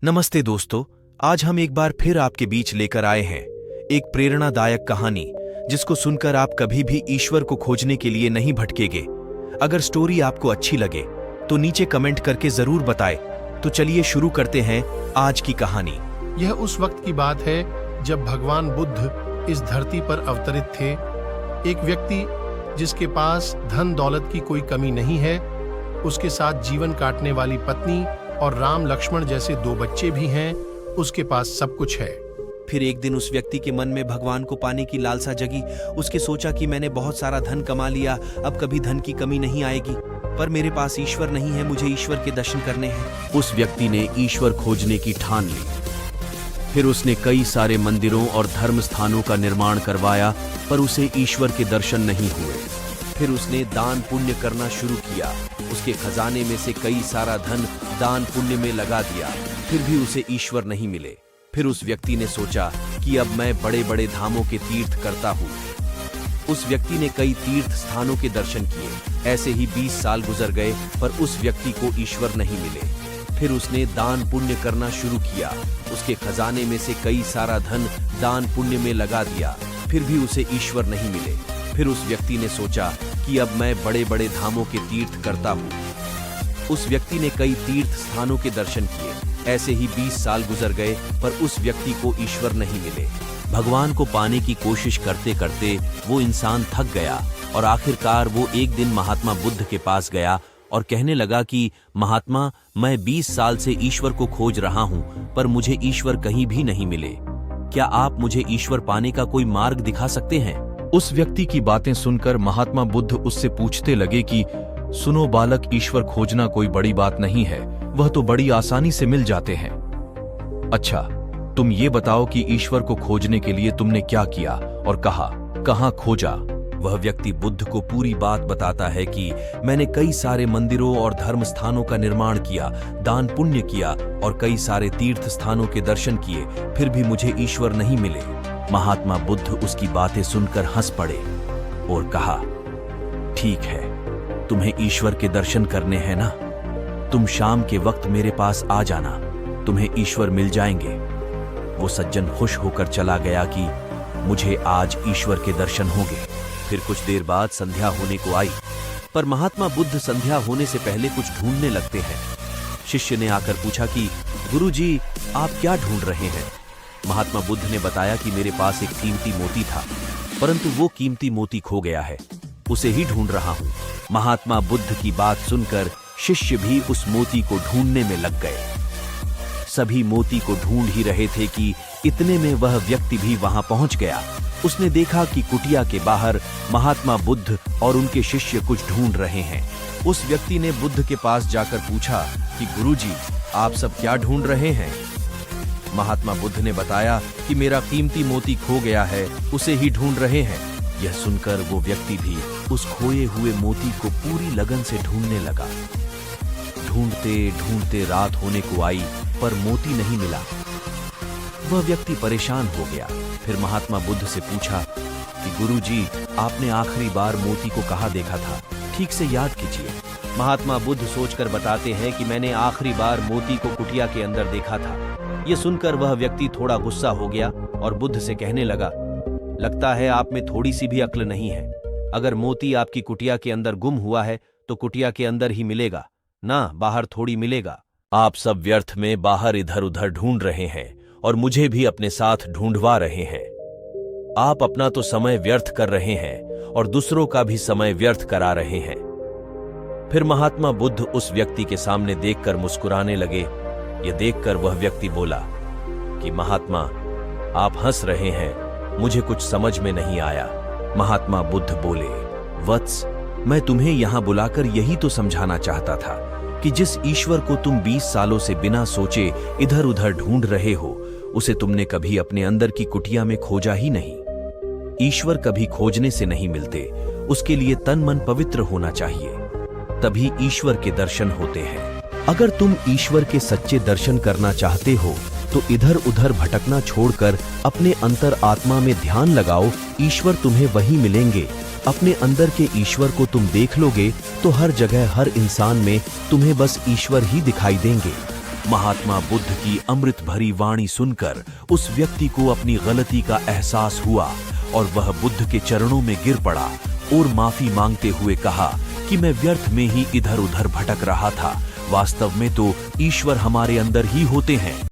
नमस्ते दोस्तों, आज हम एक बार फिर आपके बीच लेकर आए हैं एक प्रेरणादायक कहानी जिसको सुनकर आप कभी भी ईश्वर को खोजने के लिए नहीं भटकेंगे। अगर स्टोरी आपको अच्छी लगे तो नीचे कमेंट करके जरूर बताएं। तो चलिए शुरू करते हैं आज की कहानी। यह उस वक्त की बात है जब भगवान बुद्ध इस धरती पर अवतरित थे। एक व्यक्ति जिसके पास धन दौलत की कोई कमी नहीं है, उसके साथ जीवन काटने वाली पत्नी और राम लक्ष्मण जैसे 2 बच्चे भी हैं, उसके पास सब कुछ है। फिर एक दिन उस व्यक्ति के मन में भगवान को पाने की लालसा जगी। उसके सोचा कि मैंने बहुत सारा धन कमा लिया, अब कभी धन की कमी नहीं आएगी, पर मेरे पास ईश्वर नहीं है, मुझे ईश्वर के दर्शन करने हैं। उस व्यक्ति ने ईश्वर खोजने की ठान ली। फिर उसने कई सारे मंदिरों और धर्म स्थानों का निर्माण करवाया, पर उसे ईश्वर के दर्शन नहीं हुए। फिर उसने दान पुण्य करना शुरू किया। उसके खजाने में से कई सारा धन दान पुण्य में लगा दिया, फिर भी उसे ईश्वर नहीं मिले। फिर उस व्यक्ति ने सोचा कि अब मैं बड़े बड़े धामों के तीर्थ करता हूँ। उस व्यक्ति ने कई तीर्थ स्थानों के दर्शन किए। ऐसे ही 20 साल गुजर गए, पर उस व्यक्ति को ईश्वर नहीं मिले। फिर उसने दान पुण्य करना शुरू किया। उसके खजाने में से कई सारा धन दान पुण्य में लगा दिया, फिर भी उसे ईश्वर नहीं मिले। फिर उस व्यक्ति ने सोचा कि अब मैं बड़े बड़े धामों के तीर्थ करता हूँ। उस व्यक्ति ने कई तीर्थ स्थानों के दर्शन किए। ऐसे ही 20 साल गुजर गए, पर उस व्यक्ति को ईश्वर नहीं मिले। भगवान को पाने की कोशिश करते करते वो इंसान थक गया और आखिरकार वो एक दिन महात्मा बुद्ध के पास गया और कहने लगा कि महात्मा, मैं 20 साल से ईश्वर को खोज रहा हूँ, पर मुझे ईश्वर कहीं भी नहीं मिले। क्या आप मुझे ईश्वर पाने का कोई मार्ग दिखा सकते हैं? उस व्यक्ति की बातें सुनकर महात्मा बुद्ध उससे पूछते लगे कि सुनो बालक, ईश्वर खोजना कोई बड़ी बात नहीं है, वह तो बड़ी आसानी से मिल जाते हैं। अच्छा, तुम ये बताओ कि ईश्वर को खोजने के लिए तुमने क्या किया और कहाँ खोजा? वह व्यक्ति बुद्ध को पूरी बात बताता है कि मैंने कई सारे मंदिरों और धर्म स्थानों का निर्माण किया, दान पुण्य किया और कई सारे तीर्थ स्थानों के दर्शन किए, फिर भी मुझे ईश्वर नहीं मिले। महात्मा बुद्ध उसकी बातें सुनकर हंस पड़े और कहा, ठीक है, तुम्हें ईश्वर के दर्शन करने हैं ना? तुम शाम के वक्त मेरे पास आ जाना, तुम्हें ईश्वर मिल जाएंगे। वो सज्जन खुश होकर चला गया कि मुझे आज ईश्वर के दर्शन होंगे। फिर कुछ देर बाद संध्या होने को आई, पर महात्मा बुद्ध संध्या होने से पहले कुछ ढूंढने लगते हैं। शिष्य ने आकर पूछा कि गुरुजी, आप क्या ढूंढ रहे हैं? महात्मा बुद्ध ने बताया कि मेरे पास एक कीमती मोती था, परंतु वो कीमती मोती खो गया है, उसे ही ढूंढ रहा हूँ। महात्मा बुद्ध की बात सुनकर शिष्य भी उस मोती को ढूंढने में लग गए। सभी मोती को ढूंढ ही रहे थे कि इतने में वह व्यक्ति भी वहां पहुंच गया। उसने देखा कि कुटिया के बाहर महात्मा बुद्ध और उनके शिष्य कुछ ढूंढ रहे हैं। उस व्यक्ति ने बुद्ध के पास जाकर पूछा कि गुरुजी, आप सब क्या ढूंढ रहे हैं? महात्मा बुद्ध ने बताया कि मेरा कीमती मोती खो गया है, उसे ही ढूंढ रहे हैं। यह सुनकर वो व्यक्ति भी उस खोए हुए मोती को पूरी लगन से ढूंढने लगा। ढूंढते ढूंढते रात होने को आई, पर मोती नहीं मिला। वह व्यक्ति परेशान हो गया। फिर महात्मा बुद्ध से पूछा कि गुरुजी, आपने आखिरी बार मोती को कहाँ देखा था? ठीक से याद कीजिए। महात्मा बुद्ध सोचकर बताते हैं कि मैंने आखिरी बार मोती को कुटिया के अंदर देखा था। ये सुनकर वह व्यक्ति थोड़ा गुस्सा हो गया और बुद्ध से कहने लगा, लगता है आप में थोड़ी सी भी अक्ल नहीं है। अगर मोती आपकी कुटिया के अंदर गुम हुआ है तो कुटिया के अंदर ही मिलेगा ना, बाहर थोड़ी मिलेगा। आप सब व्यर्थ में बाहर इधर उधर ढूंढ रहे हैं और मुझे भी अपने साथ ढूंढवा रहे हैं। आप अपना तो समय व्यर्थ कर रहे हैं और दूसरों का भी समय व्यर्थ करा रहे हैं। फिर महात्मा बुद्ध उस व्यक्ति के सामने देखकर मुस्कुराने लगे। यह देखकर वह व्यक्ति बोला कि महात्मा, आप हंस रहे हैं, मुझे कुछ समझ में नहीं आया। महात्मा बुद्ध बोले, वत्स, मैं तुम्हें यहां बुलाकर यही तो समझाना चाहता था कि जिस ईश्वर को तुम 20 सालों से बिना सोचे इधर उधर ढूंढ रहे हो, उसे तुमने कभी अपने अंदर की कुटिया में खोजा ही नहीं। ईश्वर कभी खोजने से नहीं मिलते, उसके लिए तन मन पवित्र होना चाहिए, तभी ईश्वर के दर्शन होते हैं। अगर तुम ईश्वर के सच्चे दर्शन करना चाहते हो तो इधर उधर भटकना छोड़कर अपने अंतर आत्मा में ध्यान लगाओ, ईश्वर तुम्हें वहीं मिलेंगे। अपने अंदर के ईश्वर को तुम देख लोगे तो हर जगह हर इंसान में तुम्हें बस ईश्वर ही दिखाई देंगे। महात्मा बुद्ध की अमृत भरी वाणी सुनकर उस व्यक्ति को अपनी गलती का एहसास हुआ और वह बुद्ध के चरणों में गिर पड़ा और माफी मांगते हुए कहा कि मैं व्यर्थ में ही इधर उधर भटक रहा था। वास्तव में तो ईश्वर हमारे अंदर ही होते हैं।